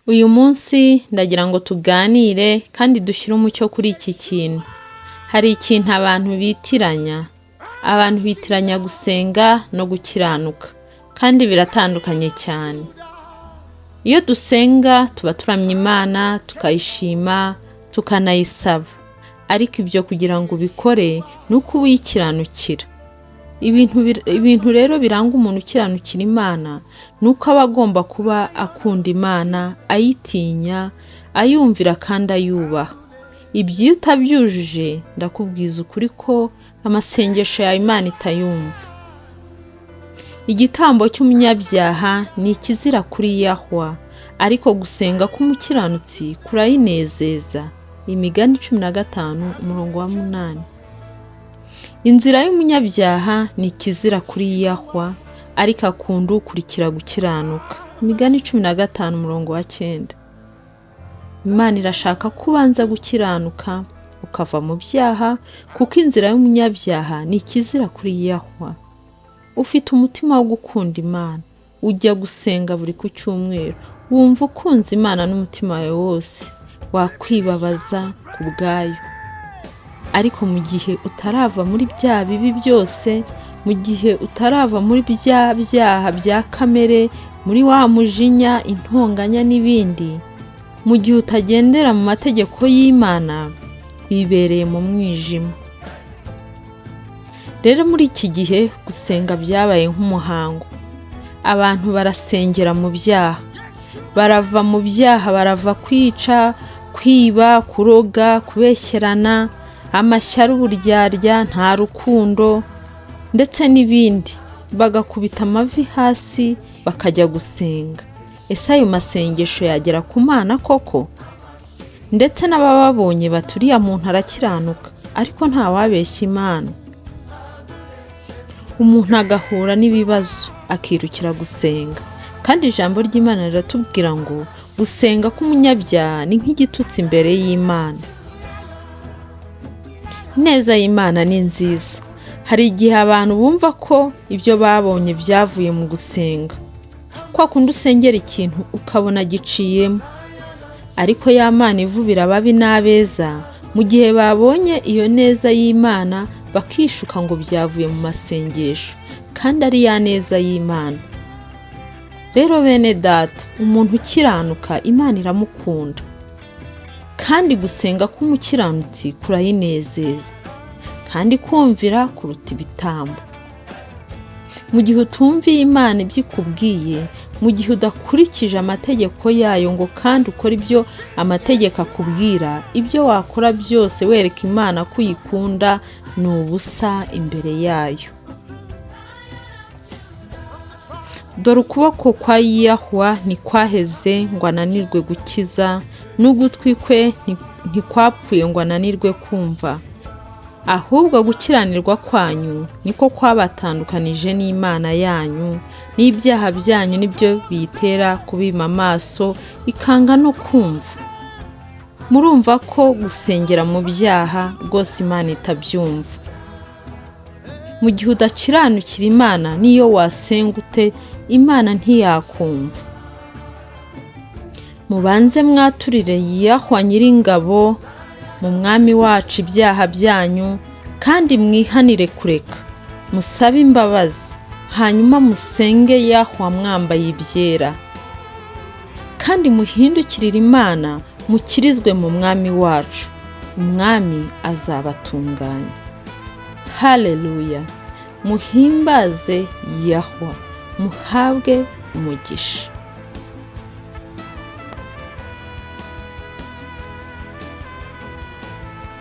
Uyu munsi ndagira ngo tuganire kandi dushyire umucyo kuri iki kintu. Hari ikintu abantu bitiranya. Abantu bitiranya gusenga no gukiranuka, kandi biratandukanye cyane. Iyo dusenga tuba turamya Imana, tukayishima, tukanayisaba. Ariko ibyo kugira ngo ubikore ni uko uyikiranukira. Ibintu rero biranga umuntu ukiranukira Imana ni uko aba agomba kuba akunda Imana, ayitinya, ayumvira kandi ayubaha. Ibyo iyo utabyujuje ndakubwiza ukuri ko amasengesho yawe Imana itayumva. Igitambo cy'umunyabyaha ni ikizira kuri Yahwa, ariko gusenga k'umukiranutsi kurayinezeza. Imigani 15:8. Inzira y'umunyabyaha ni ikizira kuri Yahwa, ariko akunda ukurikira gukiranuka. Imigani 15:9. Imana irashaka ko ubanza gukiranuka ukava mu byaha, kuko inzira y'umunyabyaha ni ikizira kuri Yahwa. Ufite umutima wo gukunda Imana, ujya gusenga buri ku cyumweru, wumva ukunze Imana n'umutima wawe wose, wakwibabaza ku bwayo. Ariko mu gihe utarava muri bya bibi byose, mu gihe utarava muri bya byaha bya kamere, muri wa mujinya, intonganya n'ibindi, mu gihe utagendera mu mategeko y'Imana, wibereye mu mwijima. Rero muri iki gihe gusenga byabaye nk'umuhango. Abantu barasengera mu byaha, barava mu byaha, barava kwica, kwiba, kuroga, kubeshyerana, amashyari, uburyarya, nta rukundo ndetse n'ibindi, bagakubita amavi hasi bakajya gusenga. Ese ayo masengesho yagera ku Mana koko? Ndetse n'abababonye baturiya muntu arakiranuka, ariko nta wabeshya Imana. Umuntu agahura n'ibibazo akirukira gusenga, kandi ijambo ry'Imana riratubwira ngo gusenga k'umunyabyaha ni nk'igitutsi imbere y'Imana. Ineza y'Imana ni nziza. Hari igihe abantu bumva ko ibyo babonye byavuye mu gusenga. Kwa kundi usengera ikintu ukabona giciyemo, ariko ya Mana ivubira ababi n'abeza, mu gihe babonye iyo neza y'Imana bakishuka ngo byavuye mu masengesho, kandi ari ya neza y'Imana. Rero bene data, umuntu ukiranuka Imana iramukunda, kandi gusenga k'umukiranutsi kurayinezeza, kandi kumvira kuruta ibitambo. Mu gihe utumviye Imana ibyo ikubwiye, mu gihe udakurikije amategeko yayo ngo kandi ukora ibyo amategeko akubwira, ibyo wakora byose wereka Imana ko uyikunda ni ubusa imbere yayo. Dore ukuboko kwa Yahwa ntikwaheze ngo ananirwe gukiza, n'ugutwi kwe ntikwapfuye ngo ananirwe kumva. Ahubwo gukiranirwa kwanyu niko kwabatandukanije n'Imana yanyu, n'ibyaha byanyu nibyo biyitera kubima amaso ikanga no kumva. Murumva ko gusengera mu byaha rwose Imana itabyumva. Mu gihe udakiranukira Imana, niyo wasenga ute, Imana ntiyakumva. Mubanze mwaturire Yahwa Nyiringabo, mu Mwami wacu ibyaha byanyu, kandi mwihanire kureka, musabe imbabazi, hanyuma musenge Yahwa mwambaye ibyera, kandi muhindukirire Imana, mukirizwe mu Mwami wacu. Umwami azabatunganya. Haleluya! Muhimbaze Yahwa, muhabwe umugisha.